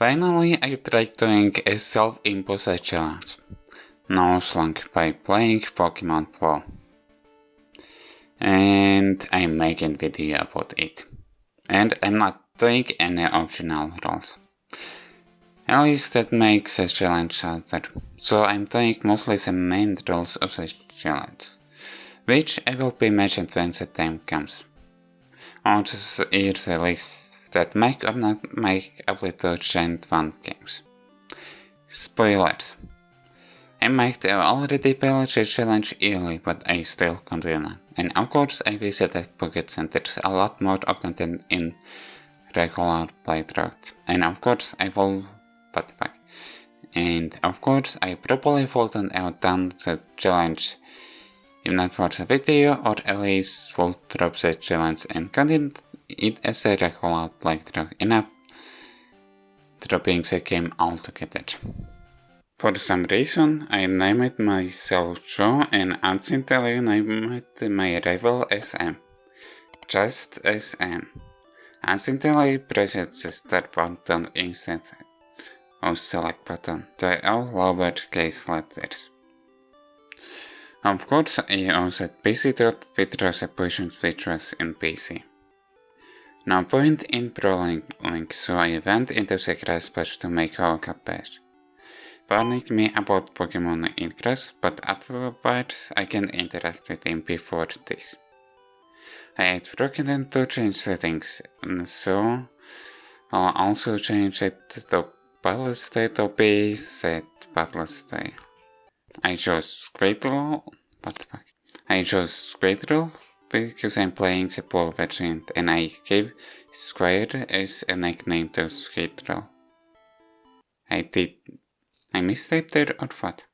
Finally, I tried doing a self-imposed challenge, Nuzlocke, by playing Pokemon Flow. And I'm making video about it. And I'm not doing any optional roles. At least that makes the challenge harder. So I'm doing mostly the main rules of the challenge, which I will be mentioned when the time comes. Also, here's a list that make or not make able Gen 1 games. Spoilers. I might have already played the challenge early, but I still continue. And of course I visited Pocket Centers a lot more often than in regular playthrough. And of course I will backpack. And of course I probably wouldn't have done the challenge if not for the video, or at least will drop the challenge and continue it as a regular playthrough, enough dropping the game altogether. For some reason, I named myself Joe and accidentally named my rival SM. Just SM. Accidentally pressed the start button instead of select button, the all lowercase letters. Of course, I also PC withdraw the position switches in PC. No point in prolonging, so I went into the grass patch to make a pair. Warning me about Pokemon in grass, but otherwise I can interact with him before this. I had forgotten to change settings, so I'll also change it to battle state to be set battle state. I chose Squirtle, because I'm playing the Blue version and I gave Squire as a nickname to Squirtle. I mistyped there or what?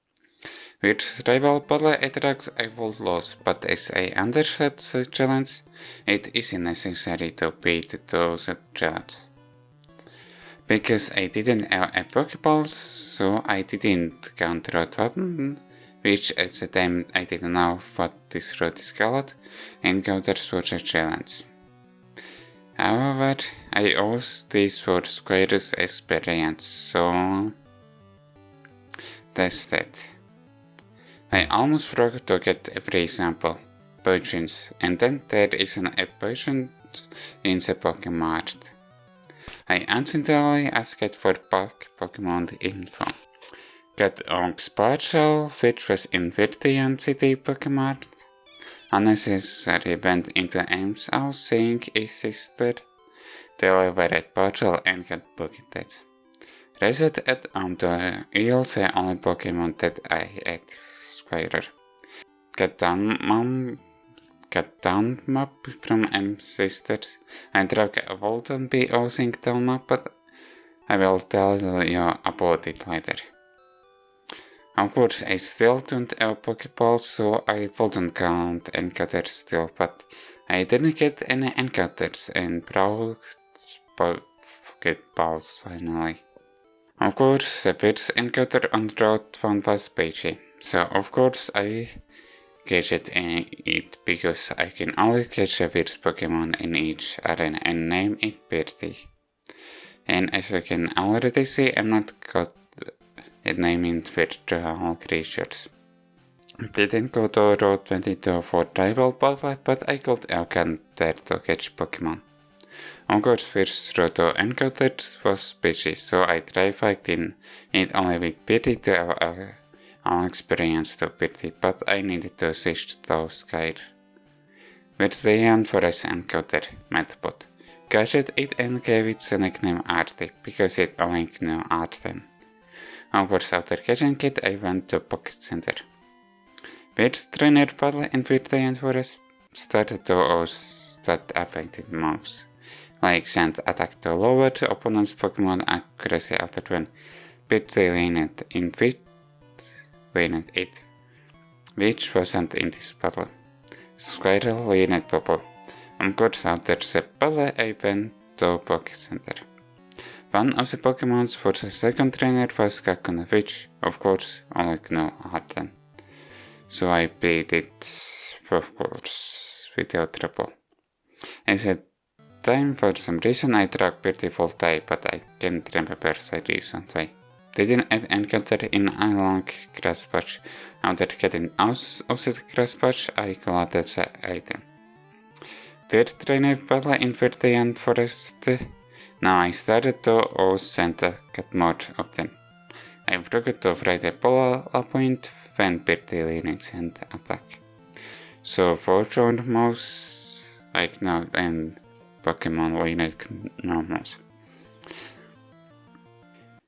Which rival battle attacks I will lose, but as I understood the challenge, it isn't necessary to beat those challenge. Because I didn't have a Pokeball, so I didn't count Road 1, which at the time I didn't know what this road is called, and go there for the challenge. However, I used this for Squire's experience, so that's that. I almost forgot to get every sample, potions, and then there isn't a potion in the Pokemon Mart. I accidentally asked for Pokemon info. Got Ox Partial, which was in Virtian City Pokemon. Unnecessary went into Ames house seeing his sister. Delivered Partial and got pocketed. Reset at home to heal the only Pokemon that I had, Squire. Got down map from M's sisters. I drag a Volton be using down map, but I will tell you about it later. Of course, I still don't have Pokeballs, so I wouldn't count encounters still, but I didn't get any encounters and brought Pokeballs finally. Of course, the first encounter on Route 1 was Pidgey, so of course I gadget it because I can only catch a first Pokemon in each arena and name it Birdie. And as you can already see, I'm not good at naming virtual creatures. Didn't go to Route 22 for rival battle, but I got encounter to catch Pokemon. Of course, first route encountered was Pidgey, so I tried fighting it only with Birdie to have all experience to Birdie, but I needed to switch to Skyr. With the end for this encounter, Metapod. Gadget it and gave it the nickname Artie, because it only knew Arten. Of course, after catching it, I went to Pocket Center. First trainer battle in Virtual Forest started to use that affected moves, like send attack to lower the opponent's Pokemon accuracy after when Birdie leaned it, which wasn't in this battle. Squirtle leaned Bubble. Of course, after the battle, I went to Pocket Center. One of the Pokemons for the second trainer was Kakuna, which, of course, only knew Arden. So I beat it, of course, without trouble. As a time, for some reason I tracked beautiful day, but I can't remember the reason why. Didn't encounter in a long grass patch. After getting out of the grass patch, I collected the item. Third trainer battle in Verdean Forest. Now I started to send a cat more of them. I forgot to write a polar point when Birdie learns and attack. So for sure mouse like now and Pokemon like normals.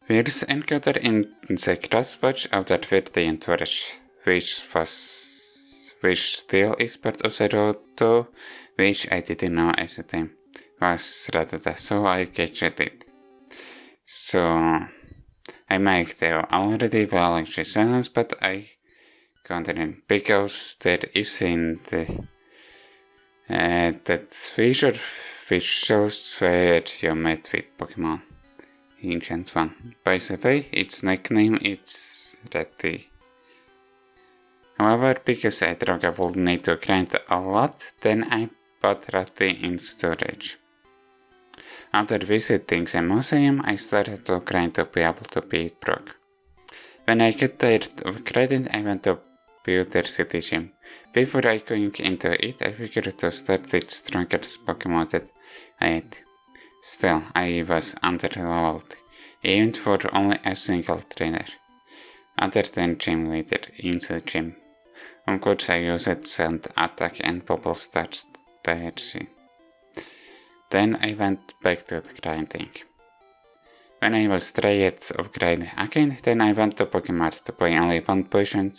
First encounter in the grass patch after Verdean Forest, which still is part of the road to which I didn't know at the time was Ratata, so I catched it. So I make the already well exercise, but I couldn't because there isn't that feature which shows where you met with Pokemon. Ancient one. By the way, its nickname is Ratty. However, because I drug I would need to grind a lot, then I put Ratty in storage. After visiting the museum, I started to grind to be able to beat Brock. When I got tired of grinding, I went to Pewter City Gym. Before I going into it, I figured to start with strongest Pokemon that I had. Still, I was under-leveled, even for only a single trainer, other than gym leader in the gym. Of course, I used Sand Attack and Bubble Start strategy. Then I went back to the grinding. When I was tired of grinding again, then I went to Pokemart to buy only one potion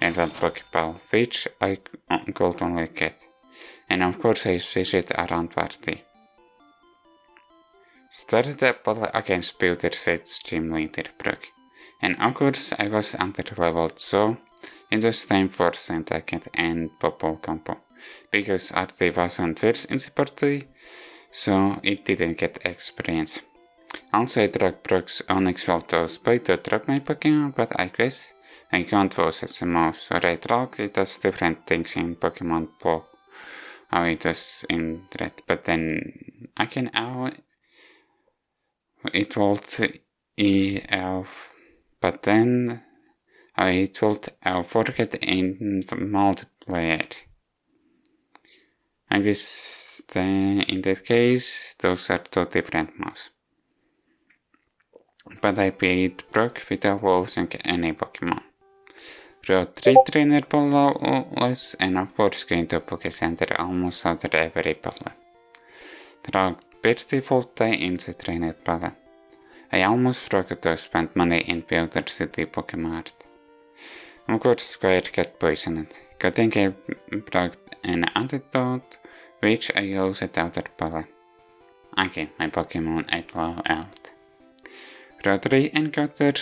and one Pokeball, which I could only get. And of course I switched it around party. Started a battle against Pewter City's gym leader Brock. And of course I was under-leveled, so it was time for Sandtacket and Bubble combo. Because Artie wasn't first in the party, so it didn't get experience. Also I dragged Brock's Onyx Voltos by to drop my Pokemon, but I guess I can't use it the most, so I dragged it as different things in Pokemon Blue. How it was in Red, but then again it would EL, but then it would forget in multiplayer. I guess in that case, those are two different moves. But I beat Brock without losing any Pokemon. Wrote 3 trainer battles and of course going to Poké Center almost after every battle. Dragged pretty full day in the trainer battle. I almost forgot to spend money in Pewter City Pokemart. Of course Square got poisoned. Getting a Brock an antidote, which I used after battle. Again, my Pokemon ate low out. Rotary encounter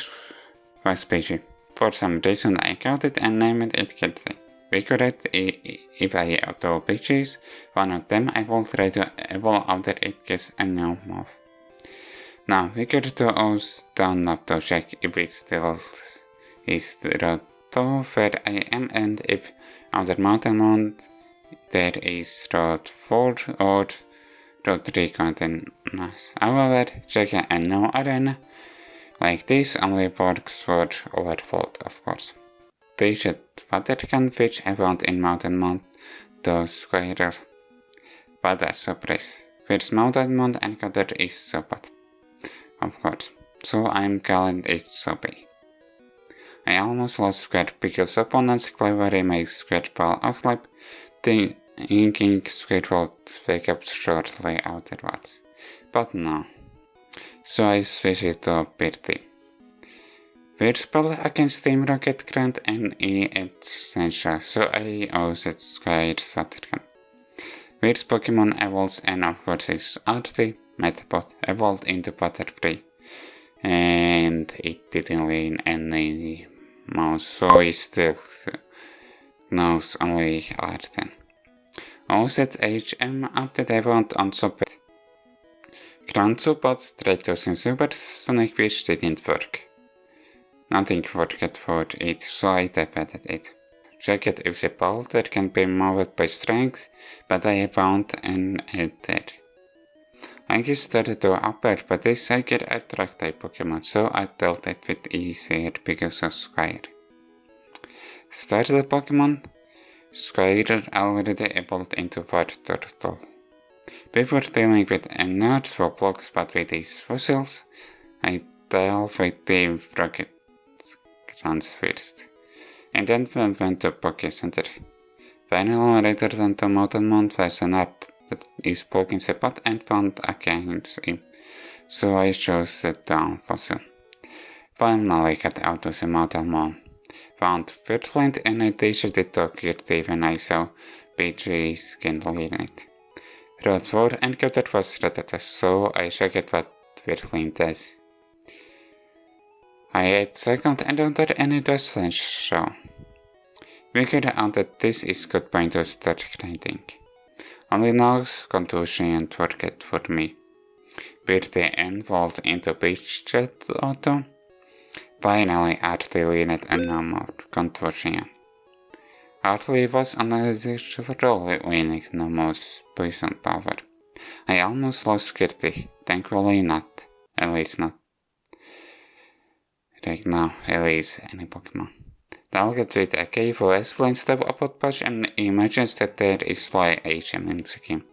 was PG. For some reason I counted and named it Kitty. Figured if I had 2 PGs, one of them I will try to evolve after it gets a new move. Now figured to use download to check if it still is road to where I am and if after Mountain Mount there is road 4 or road 3 containers. However, checking a new arena like this only works for Overworld, of course. They should water can which I found in Mountain Mount to Squirrel. But a surprise. First Mountain Mount encounter is so bad. Of course. So I'm calling it Soapy. I almost lost Square because opponents cleverly make Square fall asleep, thinking Square will wake up shortly afterwards. But no. So I switched it to Birdie. First battle against Team Rocket Grant and essential, so I used Squire's Watergun. First Pokemon evolves and of course is Artie, Metapod evolved into Butterfree. And it didn't lean any mouse, so it still knows only Arten. Also HM update event on Super. Grand Supers tried using Supersonic which didn't work. Nothing worked for it, so I defeated it. Checked if the boulder can be moved by strength, but I found an error. I started to appear, but this I get attracted Pokemon, so I dealt it with easier because of Squire. Started Pokemon, Squire already evolved into Water Turtle. Before dealing with not Roblox but with these fossils, I dealt with the rocket runs first, and then went to Poké Center. Finally returned to Mountain Mount where an art that is blocking the path and found against him, so I chose the down fossil. Finally got out of the Mountain Mount, found Ferdland and I decided to get it when I saw PG's candle in it. Road 4 encounter was Rattata, so I checked what Ferdland does. I ate second encounter and it was Slash Show. Figured out that this is good point to start grinding. Only now contusion and forget for me. Beat the involved into beach jet auto. Finally Artie leaned and no more contusion. Artie was another role leaning no more poison power. I almost lost Kitty, thankfully not. At least not. Right now, at least any Pokemon. Target with a cave who explains stuff about Patch and imagines that there is fly HM in the game.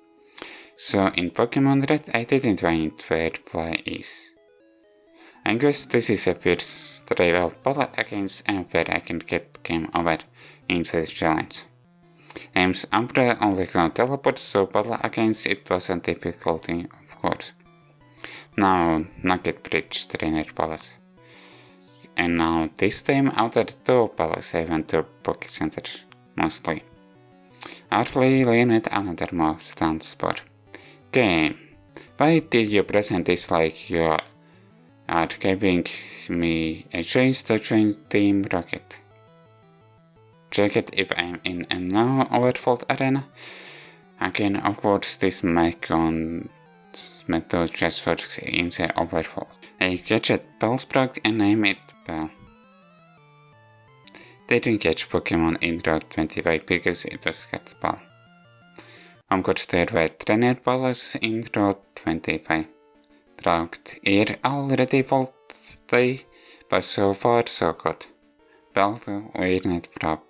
So in Pokemon Red I didn't find where fly is. I guess this is a first rival battle against and where I can get game over in this challenge. Aim's Umbra only can teleport, so battle against it wasn't difficult, of course. Now Nugget Bridge Trainer Palace. And now this time after the two palace I went to Poké Center, mostly. Artley leaned another more stand spot. Game, why did you present this like you are giving me a chance to join Team Rocket? Check it if I'm in a now overfilled arena. Again, of course, this method just works in the overflow. I catch a Bellsprout and name it Bell. Didn't catch Pokemon in Route 25 because it was got Ball. Of course, there were trainer balls in Route 25. Route here already fault day, but so far so good. Bell learned from.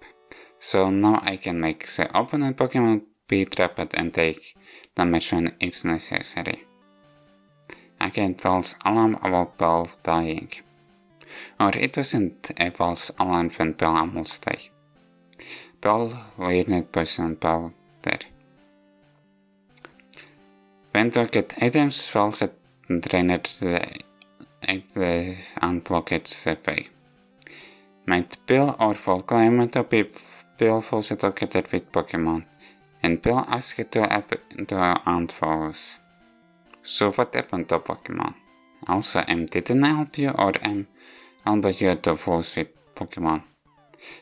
So now I can make the opponent Pokemon be trapped and take damage when it's necessary. Again, false alarm about Bell dying. Or it wasn't a false alarm when Bell almost died. Bell learned poison powder. When to get items, false trainer unblocked the way. Might Bill or Fall claim to be Bill forced to get it with Pokemon, and Bill asked to help the unfollows. So what happened to Pokemon? Also, didn't help you or help you to force with Pokemon?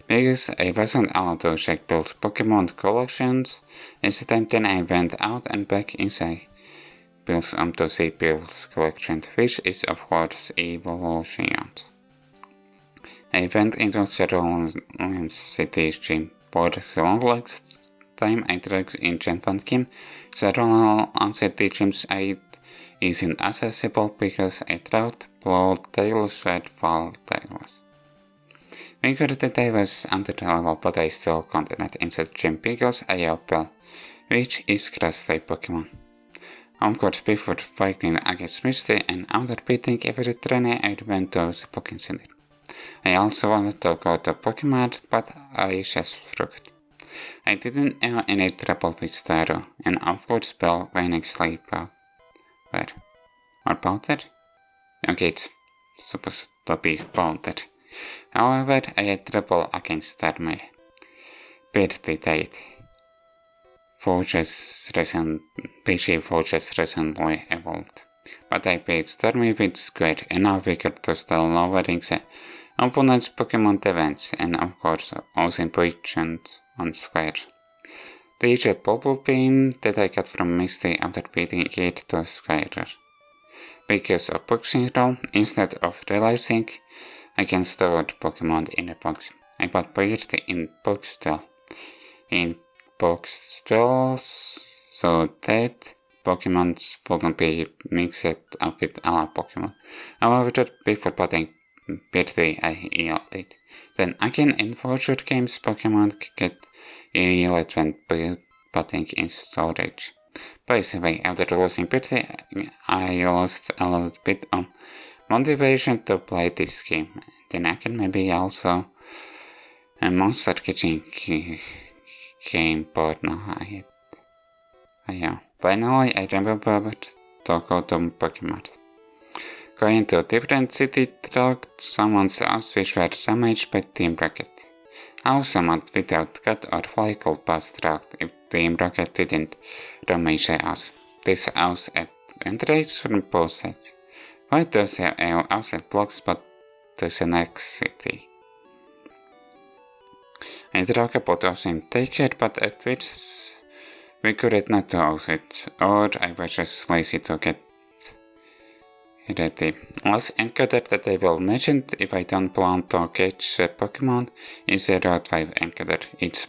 Because I wasn't allowed to check Bill's Pokemon collections, instead then I went out and back inside Bill's to see Bill's collection, which is of course evolutions. I went into several cities gym for the longest time I drugs in Gen 1 game. Several city gyms I isn't accessible because I thought blood tails were fall tails. Figured that I was under the level, but I still continued in the gym because I have Bell, which is grass type Pokemon. Of course, before fighting against Misty and after beating every trainer, I went to the Poké Center. I also wanted to go to Pokemon, but I just forgot. I didn't have any trouble with Starro, and of course Bell winning sleep powder. Or powder? Okay, it's supposed to be powder. However, I had trouble against Starmie. Birthday date. PG Forges recently evolved. But I beat Starmie with Square, and now figured to start lowering the opponent's Pokemon defense, and of course also potions on Square. The Bubble Beam that I got from Misty after beating it to Square. Because of boxing roll, instead of realizing I can store Pokemon in a box, I put Birthday in box 12. In box 12, so that Pokemons wouldn't be mixed up with other Pokemon. However, before putting Birthday, I healed it. Then again, in future games, Pokemon get healed when putting in storage. By the way, after losing Birthday, I lost a little bit of motivation to play this game. Then again, maybe also a monster catching game, but no, Finally, I remembered to go to Pokemon. Going to a different city tracked someone's house which were damaged by Team Rocket. How someone without cut or fly could pass tracked if Team Rocket didn't damage the house. This house at entrance from both sides. Why does the outside blocks but to the next city? I talk about using take care, but at which we could not use it, or I was just lazy to get ready. As encountered that I will mention if I don't plan to catch a Pokemon is a Route 5 encounter, it's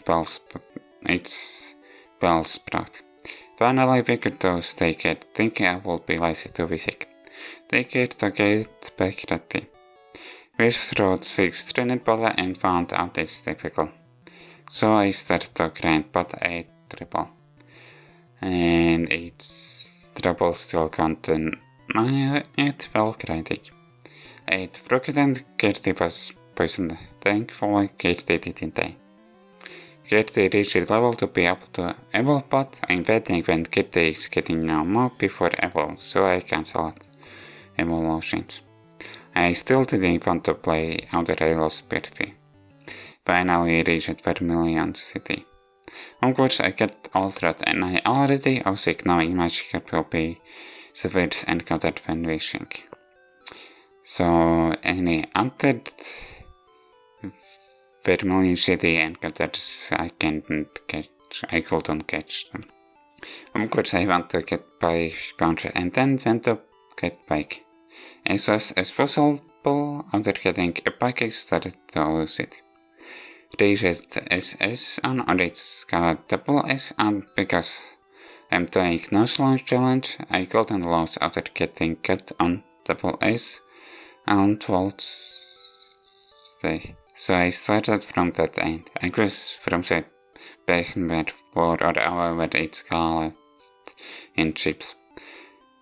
Bellsprout. Finally we could use take care, thinking I would be lazy to visit. Take care to get back ready. We rode 6 trained battle and found out it's difficult. So I started to grind, but I triple. And it's trouble still content. It felt grinding. I forgot and Gertie was poisoned. Thankfully, Gertie didn't die. Gertie reached level to be up to evil, but I'm waiting when Gertie is getting no more before evil, so I cancelled evolutions. I still didn't want to play after I lost Gertie. Finally reached Vermilion City. Of course, I get altered and I already sick knowing Magikarp will be the first encountered when wishing. So, any other Vermilion City encounters I couldn't catch them. Of course, I want to get by Bouncer and then went to get bike. As fast as possible, after getting a bike, I started to use it. Reached SS on its double S and because I'm doing Nuzlocke challenge, I couldn't lose after getting cut on double S and stay. So I started from that end. I guess from the basement floor or however it's called in chips.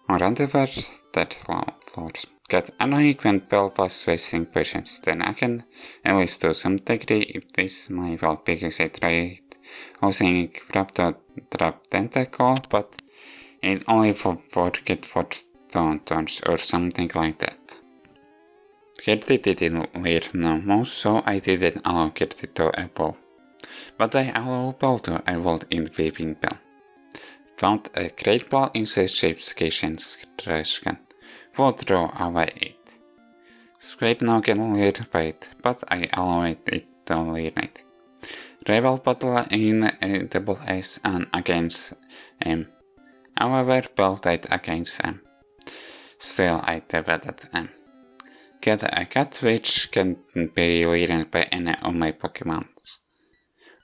Or underwear that floors. Get annoying when Bell was wasting patience. Then I can at least to some degree if this my fault because I tried using Raptor Trap Tentacle, but it only forget for turns or something like that. Gertie didn't learn no more, so I didn't allow Gertie to evolve. But I allowed Bell to evolve in Weaving Bell. Found a great ball in the shape's kitchen's trash can. Would throw away it. Scrape now can learn by it, but I allowed it to learn it. Rival battle in double S and against M. However, Bell died against M. Still, I developed M. Get a cat which can be learned by any of my Pokemon.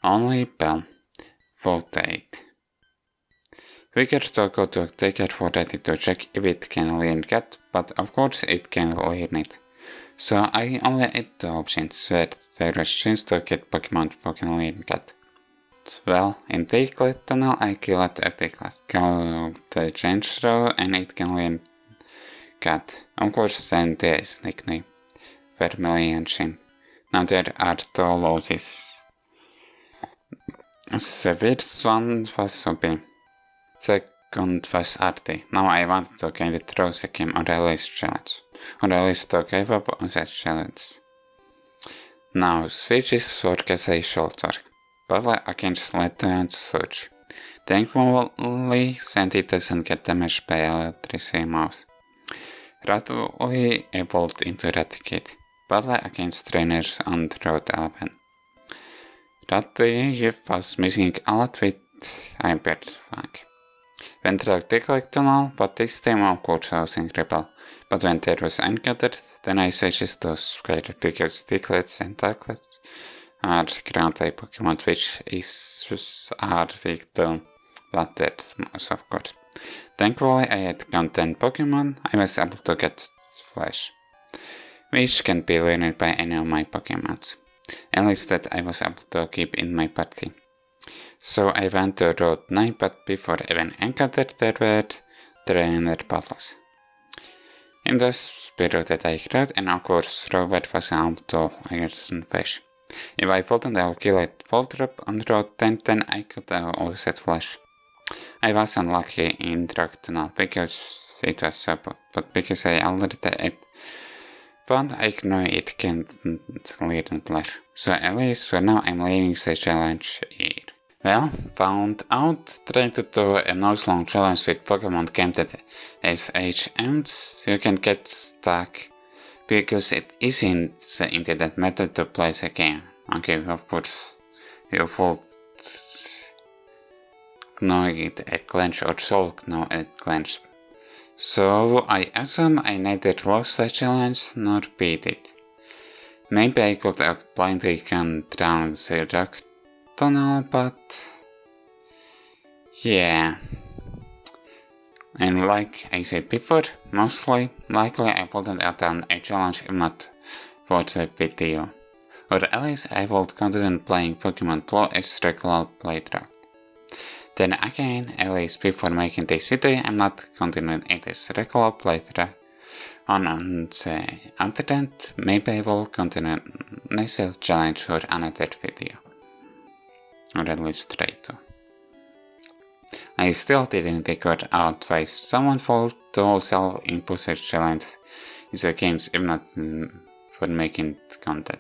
Only Bell. 48. We get to go to take it for ready to check if it can learn cat, but of course it can learn it. So I only had the options where there was chance to get Pokemon can learn cat. Well, in Diglett tunnel I killed a Diglett. Go the change throw and it can learn cat. Of course then there is nickname. Vermilion Shin. Now there are two losses. The first one was Sobi. Second was Artie. Now I want to kind of throw the game on the list challenge. Or at least to give up on that challenge. Now switches work as a shoulder. Battle against Lieutenant Surge. Thankfully, Sandy doesn't get damaged by electricity mouse. Rattly evolved into Raticate. Battle against trainers on Road 11. Rattly was missing a lot with Iron Fang. Went to Diglett tunnel, but this time of course using Rebel. But when there was encountered, then I switched to Square because Diglets and Diglets are ground type Pokemon which are weak to water mouse of course. Thankfully, I had content Pokemon. I was able to get Flash, which can be learned by any of my Pokemons. At least that I was able to keep in my party. So I went to Route 9, but before I even encountered there were trainer battles. In the spirit that I created, and of course Robert was able to iron Fish. If I wouldn't have killed Voltrop on Route 10, then I could have always had Flash. I was unlucky in Route 9 because it was support, but because I already had found I know it can't lead in Flash. So at least for now I'm leaving the challenge here. Well, found out trying to do a Nuzlocke challenge with Pokemon game that SH ends, you can get stuck because it isn't the intended method to play the game. Okay, of course, you would know it at glance or should know at glance. So I assume I neither lost the challenge nor beat it. Maybe I could have blindly gone down the rock tunnel, but yeah. And like I said before, mostly likely I wouldn't have done a challenge if not for the video. Or at least I would continue playing Pokemon Blue as regular playthrough. Then again, at least before making this video, I'm not continuing it as regular playthrough. On the other hand, maybe I will continue this challenge for another video. Or at least try to. I still didn't figure out why someone failed to self-impose challenge in the games if not for making content.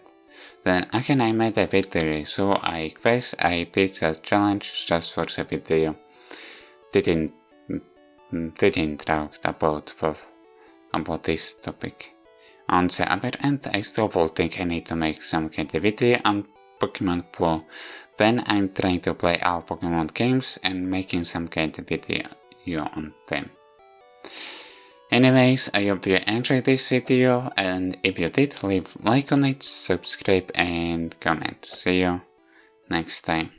Then again I made a video, so I guess I did the challenge just for the video. Didn't talk about this topic. On the other hand, I still would think I need to make some kind of video on Pokemon Blue when I'm trying to play all Pokemon games and making some kind of video on them. Anyways, I hope you enjoyed this video, and if you did, leave a like on it, subscribe and comment. See you next time.